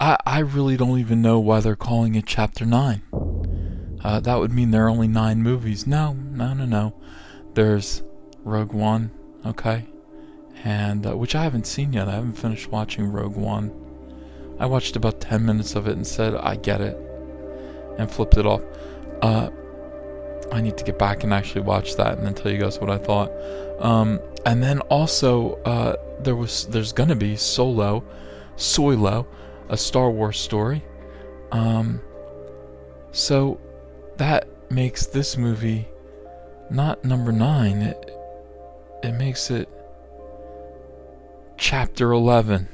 I really don't even know why they're calling it Chapter 9. That would mean there are only 9 movies. No. There's Rogue One, okay? And which I haven't seen yet. I haven't finished watching Rogue One. I watched about 10 minutes of it and said, I get it, and flipped it off. I need to get back and actually watch that and then tell you guys what I thought. And then also, there's gonna be Solo, a Star Wars story. So that makes this movie not number 9. It makes it Chapter 11.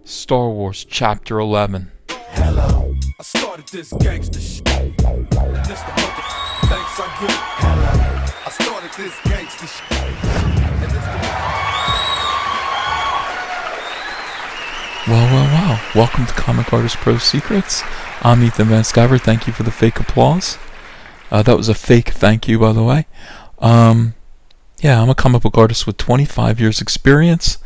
Star Wars Chapter 11. Hello, I started this gangster shit. And this the thanks I get. Hello, I started this gangster shit. And this Well. Welcome to Comic Artist Pro Secrets. I'm Ethan Van Sciver. Thank you for the fake applause. That was a fake thank you, by the way. Yeah, I'm a comic book artist with 25 years experience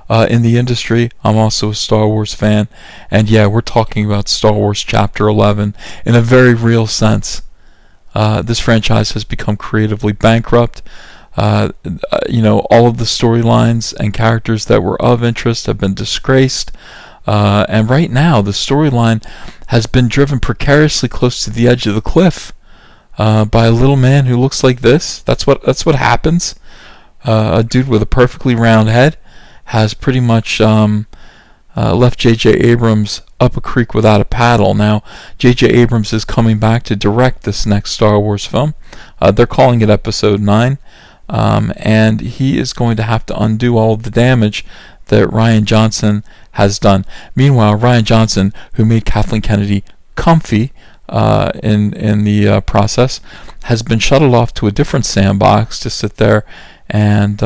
in the industry. I'm also a Star Wars fan. And yeah, we're talking about Star Wars Chapter 11 in a very real sense. This franchise has become creatively bankrupt. All of the storylines and characters that were of interest have been disgraced. And right now, the storyline has been driven precariously close to the edge of the cliff by a little man who looks like this. That's what happens. A dude with a perfectly round head has pretty much left J.J. Abrams up a creek without a paddle. Now, J.J. Abrams is coming back to direct this next Star Wars film. They're calling it Episode 9. And he is going to have to undo all of the damage that Rian Johnson has done. Meanwhile, Rian Johnson, who made Kathleen Kennedy comfy in the process, has been shuttled off to a different sandbox to sit there and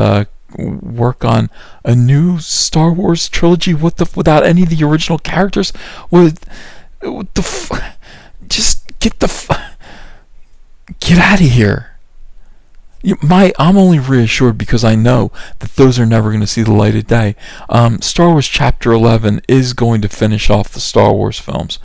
work on a new Star Wars trilogy without any of the original characters. Just get out of here. I'm only reassured because I know that those are never going to see the light of day. Star Wars Chapter 11 is going to finish off the Star Wars films.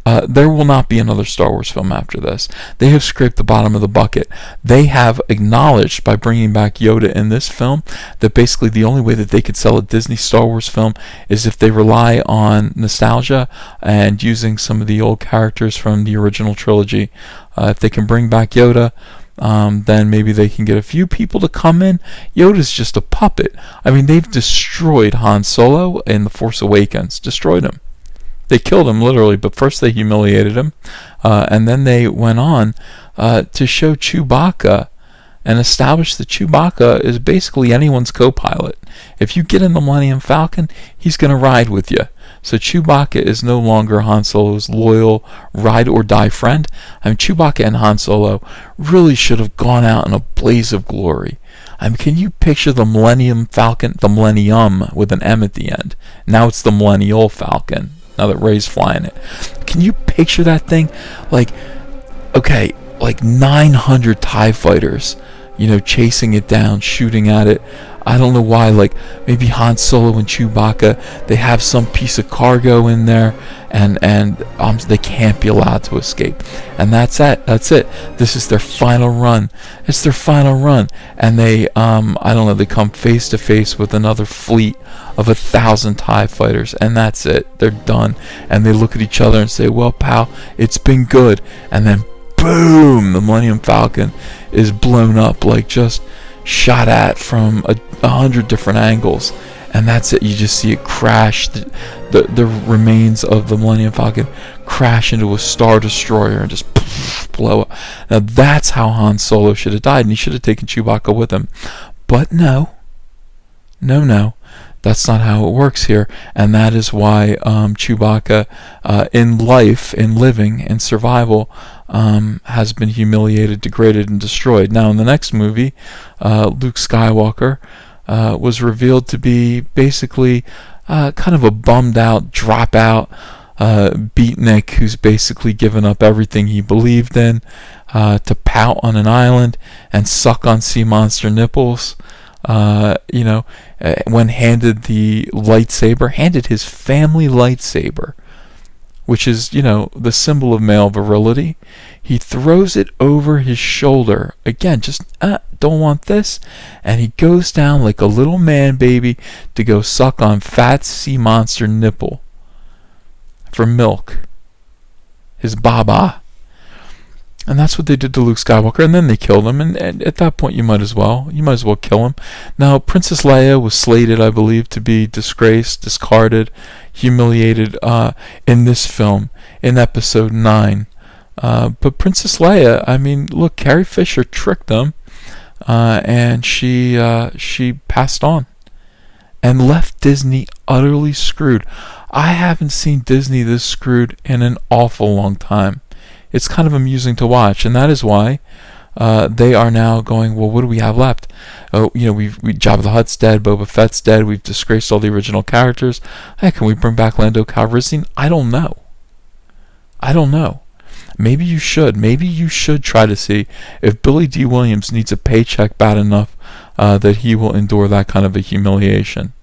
There will not be another Star Wars film after this. They have scraped the bottom of the bucket. They have acknowledged by bringing back Yoda in this film that basically the only way that they could sell a Disney Star Wars film is if they rely on nostalgia and using some of the old characters from the original trilogy. If they can bring back Yoda, then maybe they can get a few people to come in. Yoda's just a puppet. I mean, they've destroyed Han Solo in The Force Awakens. Destroyed him. They killed him, literally, but first they humiliated him. And then they went on to show Chewbacca and establish that Chewbacca is basically anyone's co-pilot. If you get in the Millennium Falcon, he's going to ride with you. So Chewbacca is no longer Han Solo's loyal ride-or-die friend. I mean, Chewbacca and Han Solo really should have gone out in a blaze of glory. I mean, can you picture the Millennium Falcon, the Millennium with an M at the end? Now it's the Millennial Falcon, now that Rey's flying it. Can you picture that thing? Like 900 TIE fighters, chasing it down, shooting at it. I don't know why, maybe Han Solo and Chewbacca, they have some piece of cargo in there, and they can't be allowed to escape. And that's it. This is their final run. It's their final run. And they, they come face to face with another fleet of 1,000 TIE fighters, and that's it. They're done. And they look at each other and say, well, pal, it's been good. And then, boom, the Millennium Falcon is blown up, just shot at from 100 different angles, and that's it. You just see it crash, the remains of the Millennium Falcon crash into a Star Destroyer and just blow up. Now that's how Han Solo should have died, and he should have taken Chewbacca with him. But no, that's not how it works here, and that is why Chewbacca, in life, in living, in survival, has been humiliated, degraded, and destroyed. Now, in the next movie, Luke Skywalker was revealed to be basically kind of a bummed-out, drop-out beatnik who's basically given up everything he believed in to pout on an island and suck on sea monster nipples. when handed handed his family lightsaber, which is, the symbol of male virility. He throws it over his shoulder. Again, just, don't want this. And he goes down like a little man baby to go suck on fat sea monster nipple for milk. His baba. And that's what they did to Luke Skywalker, and then they killed him, and at that point you might as well kill him. Now, Princess Leia was slated, I believe, to be disgraced, discarded, humiliated in this film, in Episode 9. But Princess Leia, look, Carrie Fisher tricked them, and she passed on, and left Disney utterly screwed. I haven't seen Disney this screwed in an awful long time. It's kind of amusing to watch, and that is why they are now going, well, what do we have left? Jabba the Hutt's dead, Boba Fett's dead, we've disgraced all the original characters. Hey, can we bring back Lando Calrissian? I don't know. Maybe you should. Maybe you should try to see if Billy D. Williams needs a paycheck bad enough that he will endure that kind of a humiliation.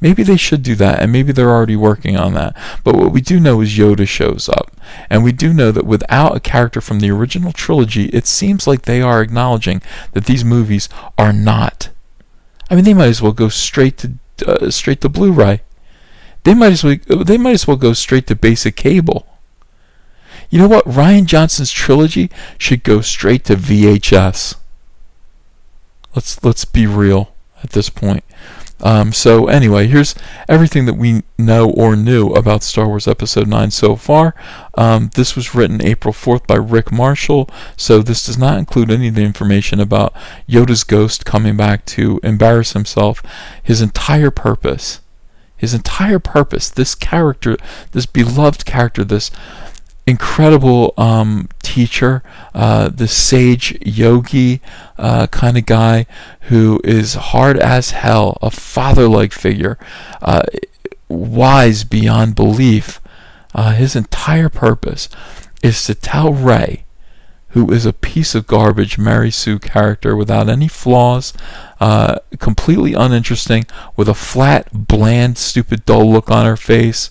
Maybe they should do that, and maybe they're already working on that. But what we do know is Yoda shows up. And we do know that without a character from the original trilogy, it seems like they are acknowledging that these movies are not. They might as well go straight to Blu-ray. They might as well go straight to basic cable. You know what? Rian Johnson's trilogy should go straight to VHS. Let's be real at this point. So anyway, here's everything that we know or knew about Star Wars Episode 9 so far. This was written April 4th by Rick Marshall, so this does not include any of the information about Yoda's ghost coming back to embarrass himself. His entire purpose, this character, this beloved character, this incredible teacher, the sage yogi kind of guy who is hard as hell, a father-like figure, wise beyond belief. His entire purpose is to tell Rey, who is a piece of garbage Mary Sue character without any flaws, completely uninteresting, with a flat, bland, stupid, dull look on her face.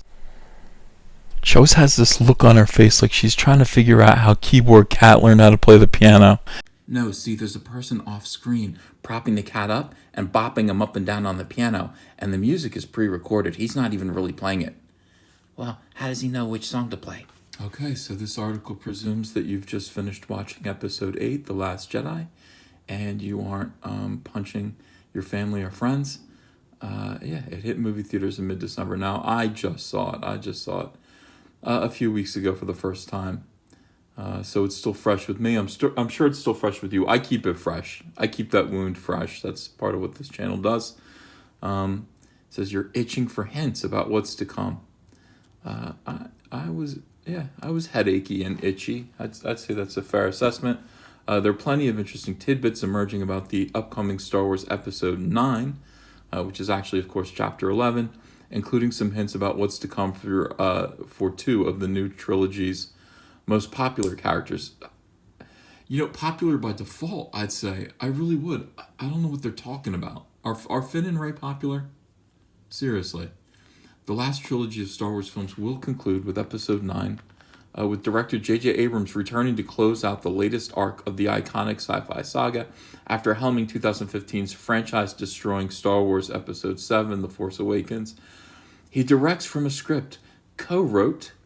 She always has this look on her face like she's trying to figure out how Keyboard Cat learned how to play the piano. No, see, there's a person off screen propping the cat up and bopping him up and down on the piano, and the music is pre-recorded. He's not even really playing it. Well, how does he know which song to play? Okay, so this article presumes that you've just finished watching Episode 8, The Last Jedi, and you aren't punching your family or friends. It hit movie theaters in mid-December. Now, I just saw it a few weeks ago for the first time. So it's still fresh with me. I'm sure it's still fresh with you. I keep it fresh. I keep that wound fresh. That's part of what this channel does. It says you're itching for hints about what's to come. I was headachy and itchy. I'd say that's a fair assessment. There are plenty of interesting tidbits emerging about the upcoming Star Wars Episode 9, which is actually, of course, Chapter 11, including some hints about what's to come for two of the new trilogy's most popular characters. Popular by default, I'd say. I really would. I don't know what they're talking about. Are Finn and Rey popular? Seriously. The last trilogy of Star Wars films will conclude with Episode 9, with director J.J. Abrams returning to close out the latest arc of the iconic sci-fi saga after helming 2015's franchise-destroying Star Wars Episode 7, The Force Awakens. He directs from a script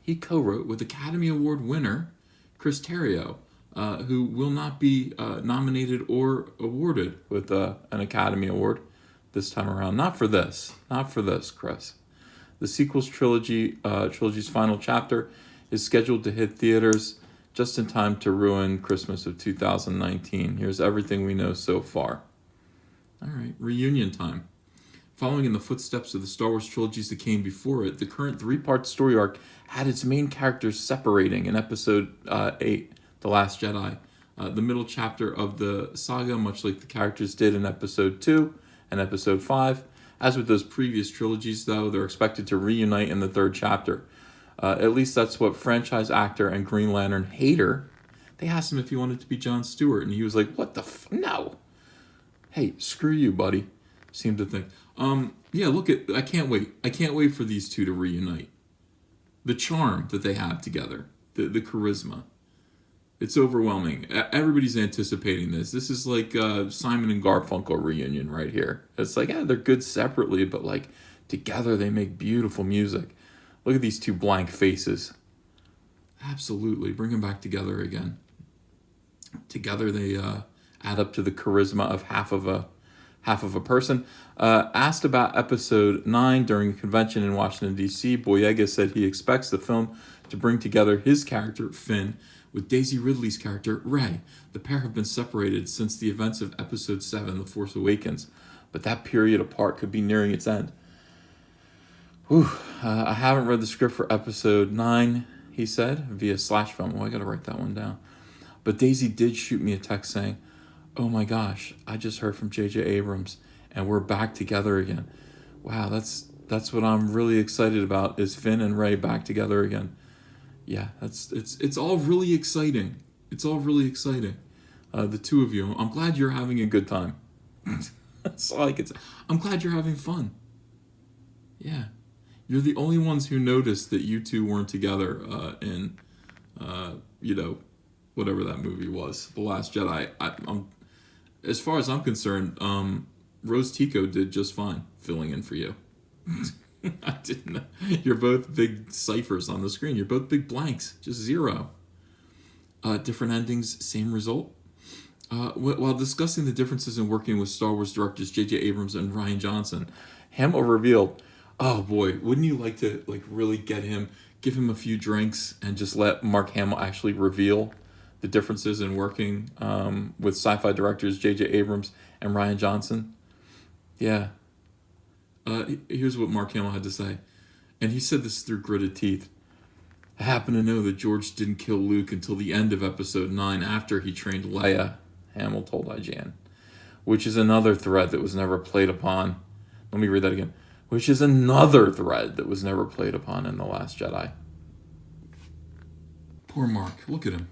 he co-wrote with Academy Award winner Chris Terrio, who will not be nominated or awarded with an Academy Award this time around. Not for this, Chris. The sequel's trilogy's final chapter is scheduled to hit theaters just in time to ruin Christmas of 2019. Here's everything we know so far. All right, reunion time. Following in the footsteps of the Star Wars trilogies that came before it, the current three-part story arc had its main characters separating in Episode 8, The Last Jedi. The middle chapter of the saga, much like the characters did in Episode 2 and Episode 5. As with those previous trilogies, though, they're expected to reunite in the third chapter. At least that's what franchise actor and Green Lantern hater, they asked him if he wanted to be Jon Stewart, and he was like, what the no. Hey, screw you, buddy. seem to think. Yeah, look at. I can't wait. I can't wait for these two to reunite. The charm that they have together, the charisma. It's overwhelming. Everybody's anticipating this. This is like Simon and Garfunkel reunion right here. It's like, yeah, they're good separately, but like together they make beautiful music. Look at these two blank faces. Absolutely, bring them back together again. Together they add up to the charisma of half of a person. Asked about episode 9 during a convention in Washington, D.C., Boyega said he expects the film to bring together his character, Finn, with Daisy Ridley's character, Rey. The pair have been separated since the events of episode 7, The Force Awakens, but that period apart could be nearing its end. I haven't read the script for episode 9, he said, via Slash Film. Oh, I gotta write that one down. But Daisy did shoot me a text saying, "Oh my gosh, I just heard from J.J. Abrams, and we're back together again." Wow, that's what I'm really excited about, is Finn and Rey back together again. Yeah, it's all really exciting. It's all really exciting. The two of you. I'm glad you're having a good time. That's all I can say. I'm glad you're having fun. Yeah. You're the only ones who noticed that you two weren't together in, whatever that movie was, The Last Jedi. As far as I'm concerned, Rose Tico did just fine filling in for you. I didn't know. You're both big ciphers on the screen. You're both big blanks, just zero. Different endings, same result. While discussing the differences in working with Star Wars directors J.J. Abrams and Rian Johnson, Hamill revealed, "Oh boy, wouldn't you like to really get him, give him a few drinks, and just let Mark Hamill actually reveal the differences in working with sci-fi directors J.J. Abrams and Rian Johnson?" Yeah. Here's what Mark Hamill had to say. And he said this through gritted teeth. "I happen to know that George didn't kill Luke until the end of episode 9 after he trained Leia," Hamill told IGN. Which is another thread that was never played upon. Let me read that again. Which is another thread that was never played upon in The Last Jedi. Poor Mark. Look at him.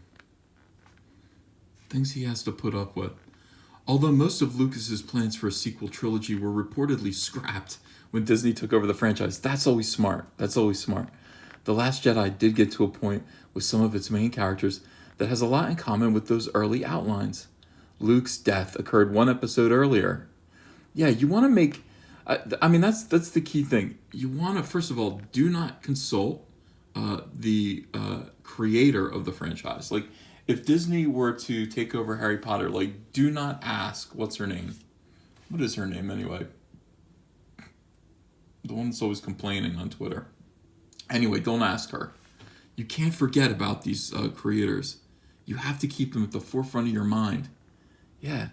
Things he has to put up with. Although most of Lucas's plans for a sequel trilogy were reportedly scrapped when Disney took over the franchise. That's always smart. The Last Jedi did get to a point with some of its main characters that has a lot in common with those early outlines. Luke's death occurred one episode earlier. Yeah, you want to make... that's the key thing. You want to, first of all, do not consult the creator of the franchise. Like, if Disney were to take over Harry Potter, do not ask, what's her name? What is her name, anyway? The one that's always complaining on Twitter. Anyway, don't ask her. You can't forget about these creators. You have to keep them at the forefront of your mind. Yeah.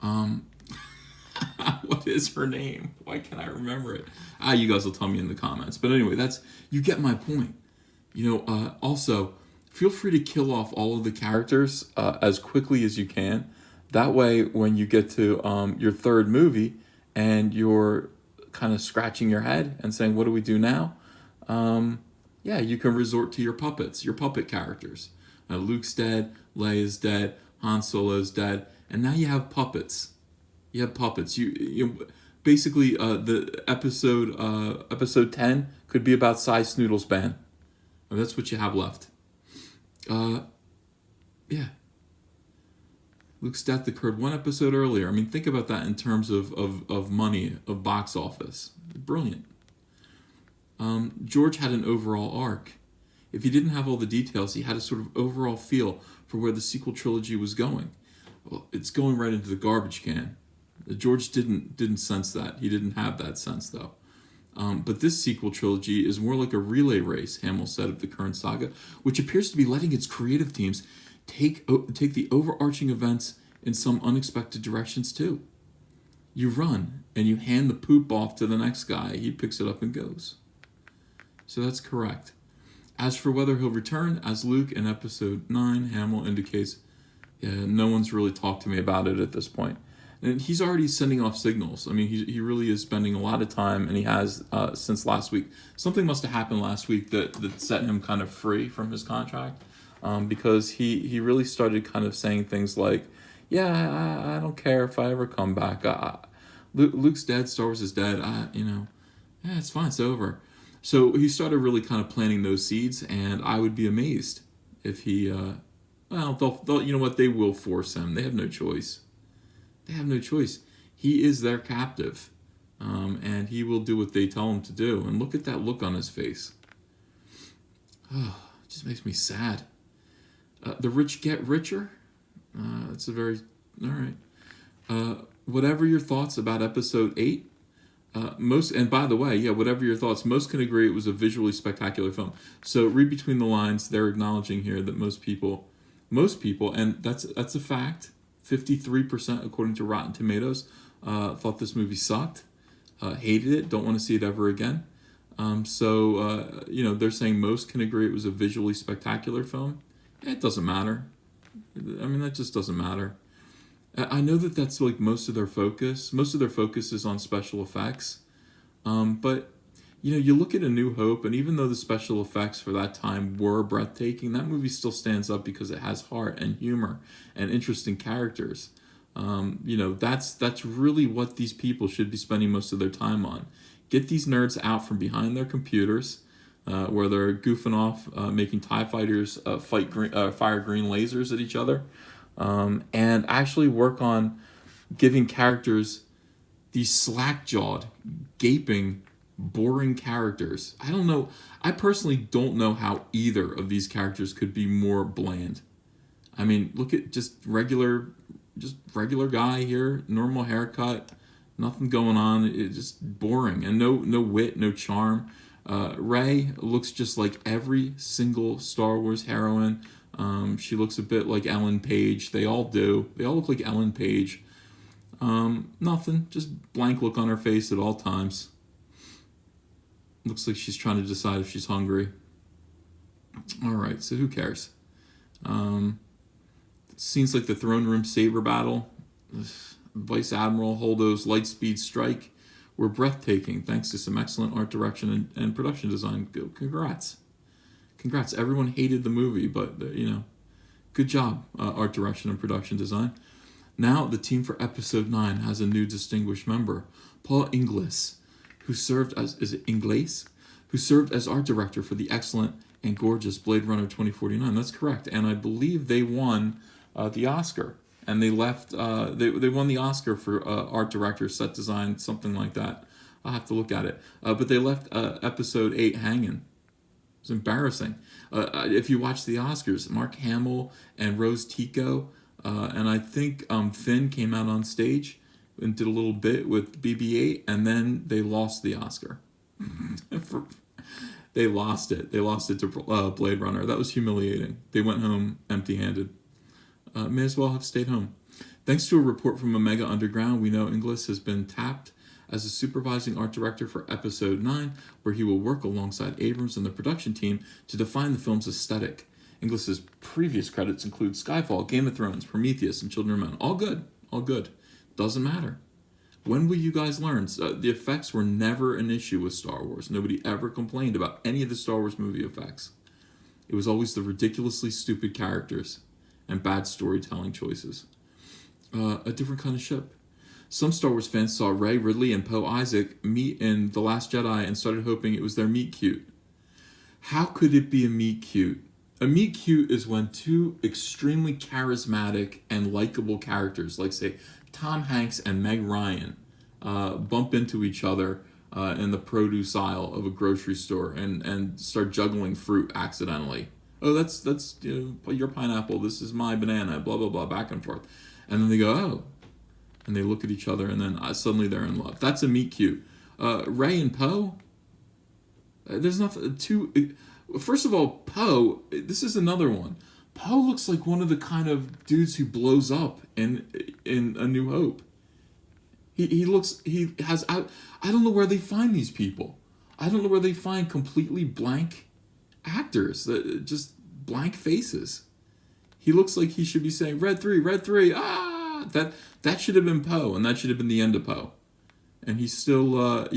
What is her name? Why can't I remember it? You guys will tell me in the comments. But anyway, you get my point. Also, feel free to kill off all of the characters as quickly as you can. That way, when you get to your third movie and you're kind of scratching your head and saying, what do we do now? You can resort to your puppets, your puppet characters. Luke's dead, Leia's dead, Han Solo's dead, and now you have puppets. You basically the episode 10 could be about Cy Snoodle's band. That's what you have left. Luke's death occurred one episode earlier. Think about that in terms of money, of box office. Brilliant. George had an overall arc. If he didn't have all the details, he had a sort of overall feel for where the sequel trilogy was going. Well, it's going right into the garbage can. George didn't sense that. He didn't have that sense, though. But this sequel trilogy is more like a relay race, Hamill said of the current saga, which appears to be letting its creative teams take the overarching events in some unexpected directions, too. You run, and you hand the poop off to the next guy. He picks it up and goes. So that's correct. As for whether he'll return as Luke in episode 9, Hamill indicates, no one's really talked to me about it at this point. And he's already sending off signals. He really is spending a lot of time, and he has since last week. Something must have happened last week that set him kind of free from his contract, because he really started kind of saying things like, I don't care if I ever come back. Luke's dead. Star Wars is dead. Yeah, it's fine. It's over. So he started really kind of planting those seeds, and I would be amazed if he. They'll you know what? They will force him. They have no choice. They have no choice. He is their captive, and he will do what they tell him to do. And look at that look on his face. Oh, it just makes me sad. The rich get richer. That's a very all right. Whatever your thoughts about episode 8, and by the way, whatever your thoughts, most can agree it was a visually spectacular film. So read between the lines. They're acknowledging here that most people, and that's a fact. 53%, according to Rotten Tomatoes, thought this movie sucked, hated it, don't want to see it ever again. They're saying most can agree it was a visually spectacular film. It doesn't matter. I mean, that just doesn't matter. I know that that's like most of their focus. Most of their focus is on special effects. But, you look at A New Hope, and even though the special effects for that time were breathtaking, that movie still stands up because it has heart and humor and interesting characters. That's really what these people should be spending most of their time on. Get these nerds out from behind their computers, where they're goofing off, making TIE fighters fire green lasers at each other. And actually work on giving characters these slack-jawed, gaping, boring characters. I don't know. I personally don't know how either of these characters could be more bland. I mean, look at just regular guy here, normal haircut, nothing going on. It's just boring and no wit, no charm. Rey looks just like every single Star Wars heroine. She looks a bit like Ellen Page. They all do. They all look like Ellen Page. Nothing. Just blank look on her face at all times. Looks like she's trying to decide if she's hungry. Alright, so who cares? Scenes like the throne room saber battle, Vice Admiral Holdo's lightspeed strike were breathtaking thanks to some excellent art direction and production design. Congrats. Everyone hated the movie, but good job, art direction and production design. Now the team for episode 9 has a new distinguished member, Paul Inglis, who served as art director for the excellent and gorgeous Blade Runner 2049. That's correct, and I believe they won the Oscar, and they left. They won the Oscar for art director, set design, something like that. I'll have to look at it, but they left episode 8 hanging. It's embarrassing. If you watch the Oscars, Mark Hamill and Rose Tico, and I think Finn came out on stage and did a little bit with BB-8, and then they lost the Oscar. They lost it. They lost it to Blade Runner. That was humiliating. They went home empty-handed. May as well have stayed home. Thanks to a report from Omega Underground, we know Inglis has been tapped as a supervising art director for episode 9, where he will work alongside Abrams and the production team to define the film's aesthetic. Inglis's previous credits include Skyfall, Game of Thrones, Prometheus, and Children of Men. All good. Doesn't matter. When will you guys learn? The effects were never an issue with Star Wars. Nobody ever complained about any of the Star Wars movie effects. It was always the ridiculously stupid characters and bad storytelling choices. A different kind of ship. Some Star Wars fans saw Rey, Ridley, and Poe Isaac meet in The Last Jedi and started hoping it was their meet cute. How could it be a meet cute? A meet cute is when two extremely charismatic and likable characters, like say Tom Hanks and Meg Ryan, bump into each other in the produce aisle of a grocery store and start juggling fruit accidentally. Oh, that's your pineapple. This is my banana. Blah blah blah. Back and forth, and then they go oh, and they look at each other, and then suddenly they're in love. That's a meet cute. Rey and Poe. There's nothing too. First of all, Poe. This is another one. Poe looks like one of the kind of dudes who blows up in A New Hope. He has. I don't know where they find these people. I don't know where they find completely blank actors that just blank faces. He looks like he should be saying red 3. Ah, that should have been Poe, and that should have been the end of Poe. And he's still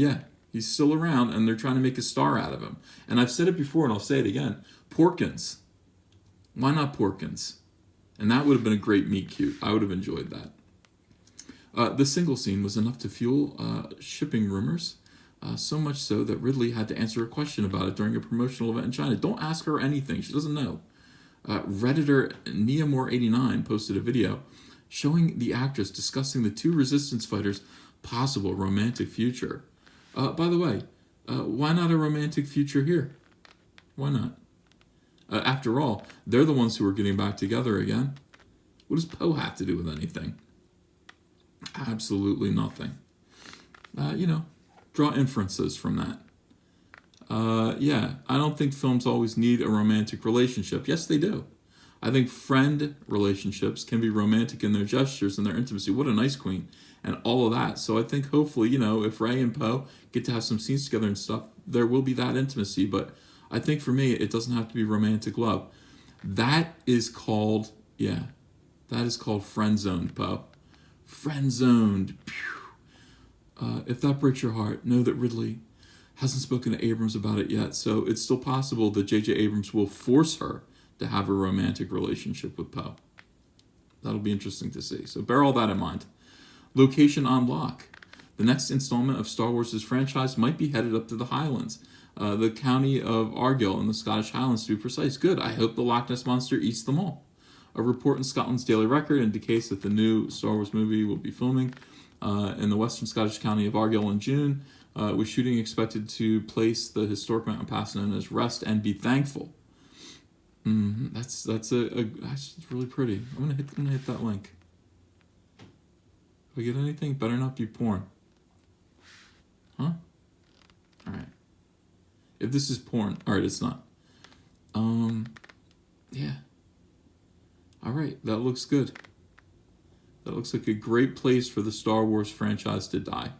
he's still around, and they're trying to make a star out of him. And I've said it before, and I'll say it again. Porkins. Why not Porkins? And that would have been a great meet cute. I would have enjoyed that. The single scene was enough to fuel shipping rumors, so much so that Ridley had to answer a question about it during a promotional event in China. Don't ask her anything; she doesn't know. Redditor Neamore89 posted a video showing the actress discussing the two resistance fighters' possible romantic future. By the way, why not a romantic future here? Why not? After all, they're the ones who are getting back together again. What does Poe have to do with anything? Absolutely nothing. Draw inferences from that. I don't think films always need a romantic relationship. Yes, they do. I think friend relationships can be romantic in their gestures and their intimacy. What a nice queen. And all of that. So I think hopefully, if Rey and Poe get to have some scenes together and stuff, there will be that intimacy. But I think for me, it doesn't have to be romantic love. That is called friend-zoned, Poe. Friend-zoned. If that breaks your heart, know that Ridley hasn't spoken to Abrams about it yet, so it's still possible that J.J. Abrams will force her to have a romantic relationship with Poe. That'll be interesting to see. So bear all that in mind. Location on lock. The next installment of Star Wars' franchise might be headed up to the Highlands, the county of Argyll in the Scottish Highlands to be precise. Good. I hope the Loch Ness Monster eats them all. A report in Scotland's Daily Record indicates that the new Star Wars movie will be filming in the western Scottish county of Argyll in June, with shooting expected to place the historic mountain pass known as Rest and Be Thankful. That's really pretty. I'm gonna hit that link. If I get anything, better not be porn. Huh? All right. If this is porn, all right, it's not. Yeah. All right, that looks good. That looks like a great place for the Star Wars franchise to die.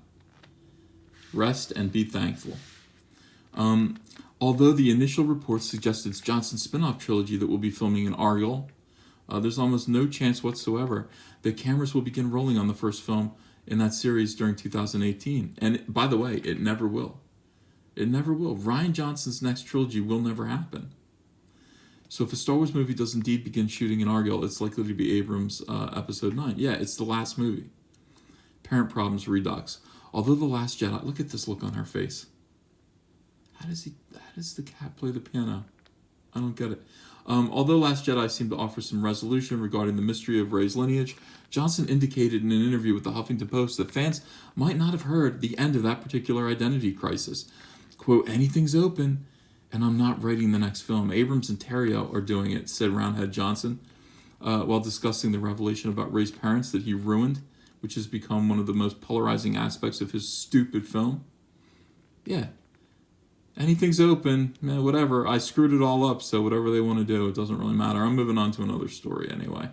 Rest and be thankful. Although the initial reports suggested it's Johnson's spin-off trilogy that will be filming in Argyll, there's almost no chance whatsoever that cameras will begin rolling on the first film in that series during 2018. And by the way, it never will. It never will. Rian Johnson's next trilogy will never happen. So if a Star Wars movie does indeed begin shooting in Argyll, it's likely to be Abrams' Episode 9. Yeah, it's the last movie. Parent Problems Redux. Although The Last Jedi... Look at this look on her face. How does the cat play the piano? I don't get it. Although Last Jedi seemed to offer some resolution regarding the mystery of Rey's lineage, Johnson indicated in an interview with the Huffington Post that fans might not have heard the end of that particular identity crisis. Quote, anything's open, and I'm not writing the next film. Abrams and Terrio are doing it, said Roundhead Johnson, while discussing the revelation about Rey's parents that he ruined, which has become one of the most polarizing aspects of his stupid film. Yeah. Anything's open, whatever. I screwed it all up, so whatever they want to do, it doesn't really matter. I'm moving on to another story anyway.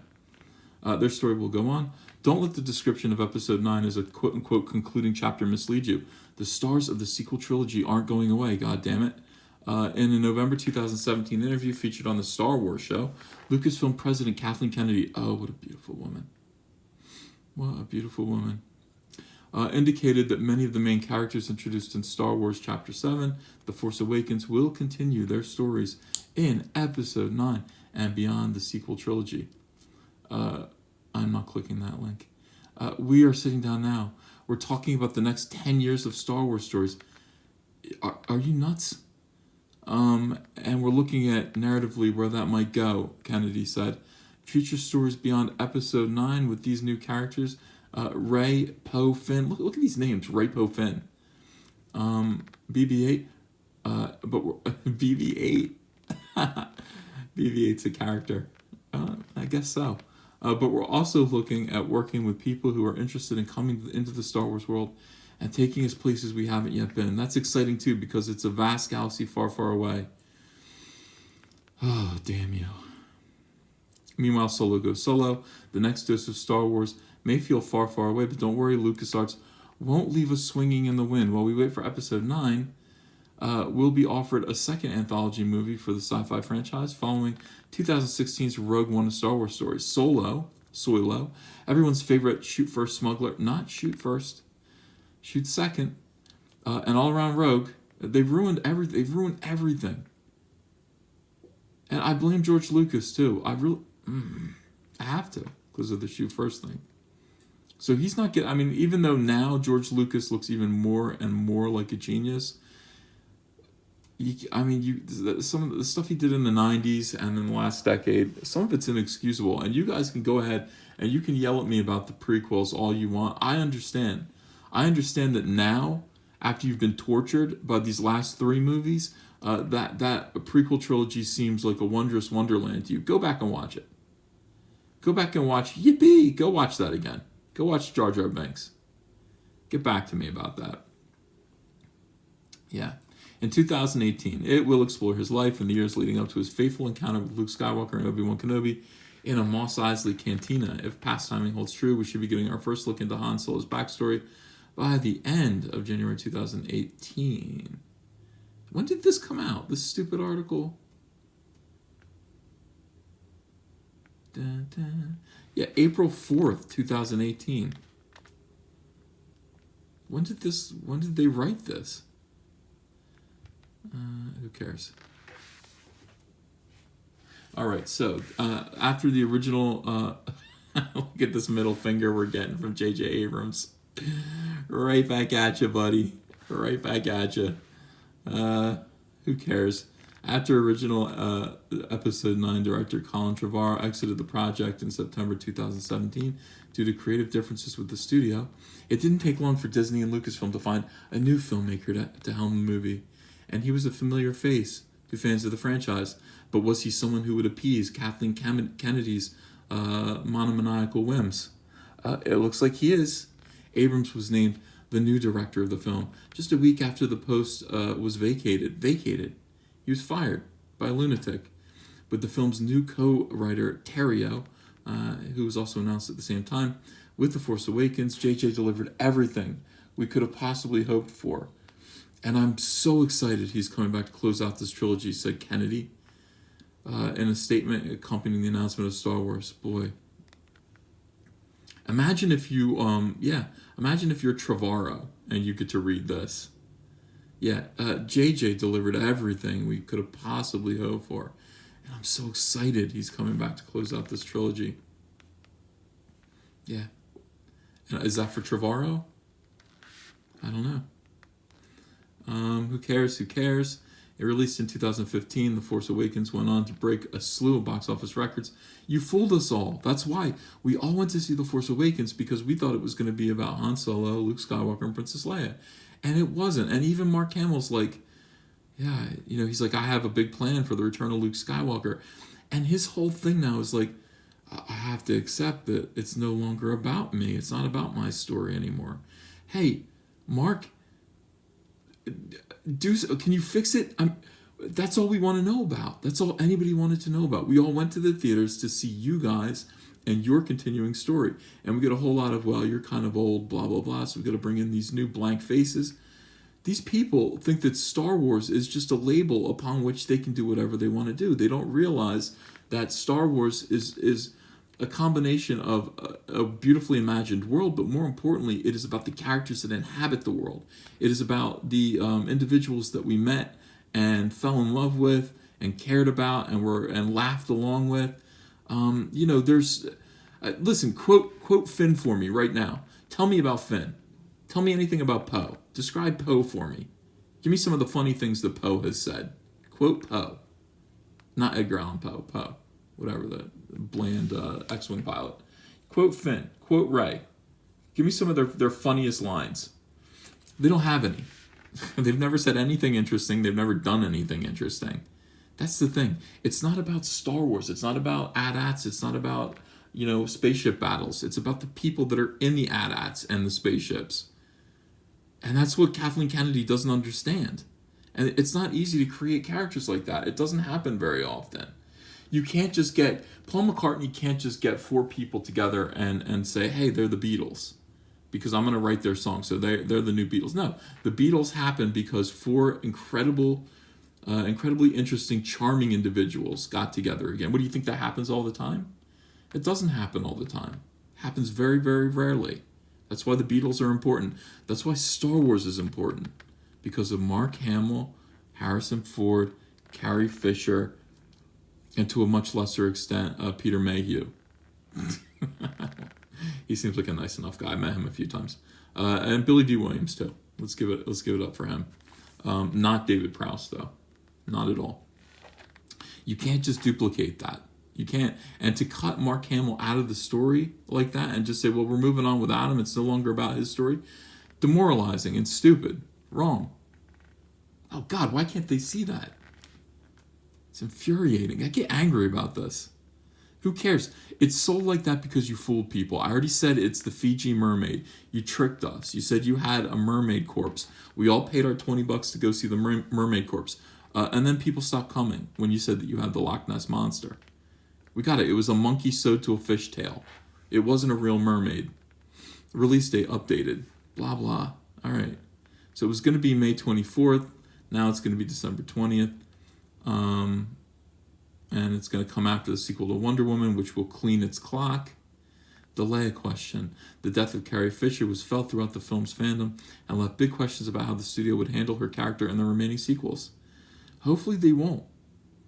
Their story will go on. Don't let the description of Episode 9 as a quote-unquote concluding chapter mislead you. The stars of the sequel trilogy aren't going away, goddammit. In a November 2017 interview featured on the Star Wars show, Lucasfilm President Kathleen Kennedy, oh, what a beautiful woman. What a beautiful woman. Indicated that many of the main characters introduced in Star Wars Chapter 7, The Force Awakens, will continue their stories in Episode 9 and beyond the sequel trilogy. I'm not clicking that link. We are sitting down now. We're talking about the next 10 years of Star Wars stories. Are you nuts? And we're looking at narratively where that might go, Kennedy said. Future stories beyond Episode 9 with these new characters. Rey, Poe, Finn. Look at these names. Rey, Poe, Finn. BB-8. BB-8. BB-8's a character. I guess so. But we're also looking at working with people who are interested in coming into the Star Wars world and taking us places we haven't yet been. That's exciting too, because it's a vast galaxy far, far away. Oh, damn you. Meanwhile, Solo goes solo. The next dose of Star Wars may feel far, far away, but don't worry, LucasArts won't leave us swinging in the wind. While we wait for Episode 9, we'll be offered a second anthology movie for the sci-fi franchise following 2016's Rogue One of Star Wars stories. Solo, everyone's favorite shoot-first smuggler, not shoot first, shoot second, and all-around rogue. They've ruined everything. And I blame George Lucas, too. I have to, because of the shoot first thing. So he's not getting. I mean, even though now George Lucas looks even more and more like a genius, some of the stuff he did in the '90s and in the last decade, some of it's inexcusable. And you guys can go ahead and you can yell at me about the prequels all you want. I understand. I understand that now, after you've been tortured by these last three movies, that prequel trilogy seems like a wondrous wonderland to you. Go back and watch it. Go back and watch Yippee! Go watch that again. Go watch Jar Jar Binks. Get back to me about that. Yeah. In 2018, it will explore his life and the years leading up to his fateful encounter with Luke Skywalker and Obi-Wan Kenobi in a Mos Eisley cantina. If past timing holds true, we should be getting our first look into Han Solo's backstory by the end of January 2018. When did this come out? This stupid article? Dun, dun. Yeah, April 4th, 2018. When did they write this? Who cares? All right, so after the original, look at this middle finger we're getting from J.J. Abrams. Right back at you, buddy. Right back at you. Who cares? After original Episode 9 director Colin Trevorrow exited the project in September 2017 due to creative differences with the studio, it didn't take long for Disney and Lucasfilm to find a new filmmaker to helm the movie. And he was a familiar face to fans of the franchise. But was he someone who would appease Kathleen Kennedy's monomaniacal whims? It looks like he is. Abrams was named the new director of the film just a week after the post was vacated. He was fired by a lunatic. With the film's new co-writer, Terrio, who was also announced at the same time, with The Force Awakens, J.J. delivered everything we could have possibly hoped for. And I'm so excited he's coming back to close out this trilogy, said Kennedy in a statement accompanying the announcement of Star Wars. Boy. Imagine if you're Trevorrow and you get to read this. Yeah, JJ delivered everything we could have possibly hoped for. And I'm so excited he's coming back to close out this trilogy. Yeah. Is that for Trevorrow? I don't know. Who cares? It released in 2015. The Force Awakens went on to break a slew of box office records. You fooled us all. That's why we all went to see The Force Awakens, because we thought it was going to be about Han Solo, Luke Skywalker, and Princess Leia. And it wasn't. And even Mark Hamill's like, yeah, he's like, I have a big plan for the return of Luke Skywalker. And his whole thing now is like, I have to accept that it's no longer about me. It's not about my story anymore. Hey, Mark, can you fix it? That's all we want to know about. That's all anybody wanted to know about. We all went to the theaters to see you guys and your continuing story. And we get a whole lot of, well, you're kind of old, blah, blah, blah, so we got to bring in these new blank faces. These people think that Star Wars is just a label upon which they can do whatever they want to do. They don't realize that Star Wars is a combination of a beautifully imagined world, but more importantly, it is about the characters that inhabit the world. It is about the individuals that we met and fell in love with and cared about and laughed along with. There's listen, quote Finn for me right now. Tell me about Finn. Tell me anything about Poe. Describe Poe for me. Give me some of the funny things that Poe has said. Quote Poe. Not Edgar Allan Poe. Poe. Whatever, the bland X-Wing pilot. Quote Finn. Quote Rey. Give me some of their funniest lines. They don't have any. They've never said anything interesting. They've never done anything interesting. That's the thing. It's not about Star Wars. It's not about AT-ATs. It's not about, spaceship battles. It's about the people that are in the AT-ATs and the spaceships. And that's what Kathleen Kennedy doesn't understand. And it's not easy to create characters like that. It doesn't happen very often. You can't just get, Paul McCartney can't just get four people together and say, hey, they're the Beatles, because I'm going to write their song, so they're the new Beatles. No, the Beatles happened because four incredibly interesting, charming individuals got together again. What do you think, that happens all the time? It doesn't happen all the time. It happens very, very rarely. That's why the Beatles are important. That's why Star Wars is important, because of Mark Hamill, Harrison Ford, Carrie Fisher, and to a much lesser extent, Peter Mayhew. He seems like a nice enough guy. I met him a few times. And Billy D. Williams too. Let's give it up for him. Not David Prowse though, not at all. You can't just duplicate that. You can't. And to cut Mark Hamill out of the story like that and just say, well, we're moving on without him. It's no longer about his story. Demoralizing and stupid. Wrong. Oh God, why can't they see that? It's infuriating. I get angry about this. Who cares? It's sold like that because you fooled people. I already said it's the Fiji mermaid. You tricked us. You said you had a mermaid corpse. We all paid our $20 to go see the mermaid corpse. And then people stopped coming when you said that you had the Loch Ness Monster. We got it. It was a monkey sewed to a fishtail. It wasn't a real mermaid. Release date updated. Blah, blah. All right. So it was going to be May 24th. Now it's going to be December 20th. And it's going to come after the sequel to Wonder Woman, which will clean its clock. The Leia question. The death of Carrie Fisher was felt throughout the film's fandom and left big questions about how the studio would handle her character in the remaining sequels. Hopefully they won't.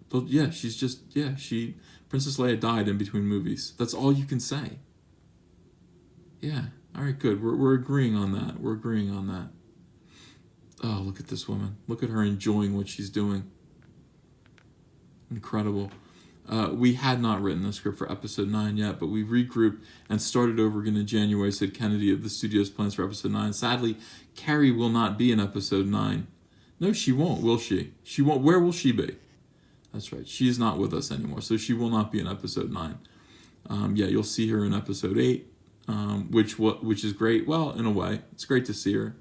But yeah, Princess Leia died in between movies. That's all you can say. Yeah, all right, good. We're agreeing on that. We're agreeing on that. Oh, look at this woman. Look at her enjoying what she's doing. Incredible. We had not written the script for episode 9 yet, but we regrouped and started over again in January, said Kennedy of the studio's plans for episode 9. Sadly, Carrie will not be in episode 9. No, she won't, will she? She won't. Where will she be? That's right. She is not with us anymore, so she will not be in episode 9. You'll see her in episode 8, which is great. Well, in a way, it's great to see her.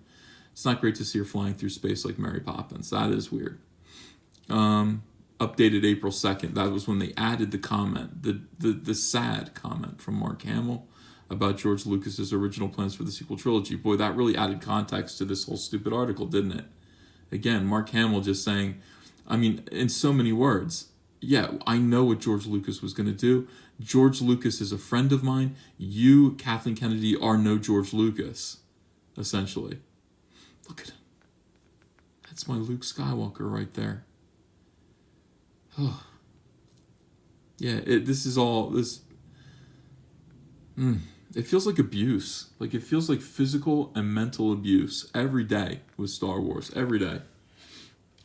It's not great to see her flying through space like Mary Poppins. That is weird. Updated April 2nd. That was when they added the comment, the sad comment from Mark Hamill about George Lucas's original plans for the sequel trilogy. Boy, that really added context to this whole stupid article, didn't it? Again, Mark Hamill just saying, I mean, in so many words, yeah, I know what George Lucas was going to do. George Lucas is a friend of mine. You, Kathleen Kennedy, are no George Lucas, essentially. Look at him. That's my Luke Skywalker right there. Oh. Yeah, this is all, this, it feels like abuse. Like, it feels like physical and mental abuse every day with Star Wars, every day.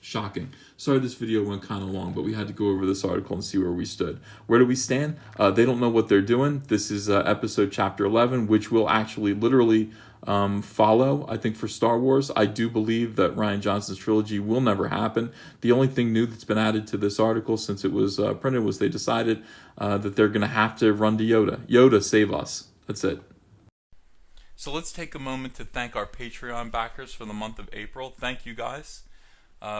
Shocking. Sorry this video went kind of long, but we had to go over this article and see where we stood. Where do we stand? They don't know what they're doing. This is episode chapter 11, which will actually literally follow, I think, for Star Wars. I do believe that Rian Johnson's trilogy will never happen. The only thing new that's been added to this article since it was printed was they decided that they're going to have to run to Yoda. Yoda, save us. That's it. So let's take a moment to thank our Patreon backers for the month of April. Thank you, guys.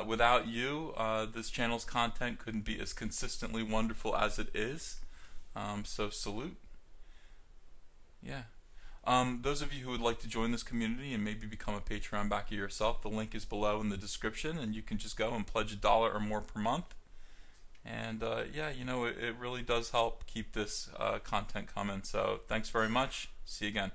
Without you, this channel's content couldn't be as consistently wonderful as it is. So salute. Yeah. Those of you who would like to join this community and maybe become a Patreon backer yourself, the link is below in the description, and you can just go and pledge $1 or more per month. And it really does help keep this content coming. So thanks very much. See you again.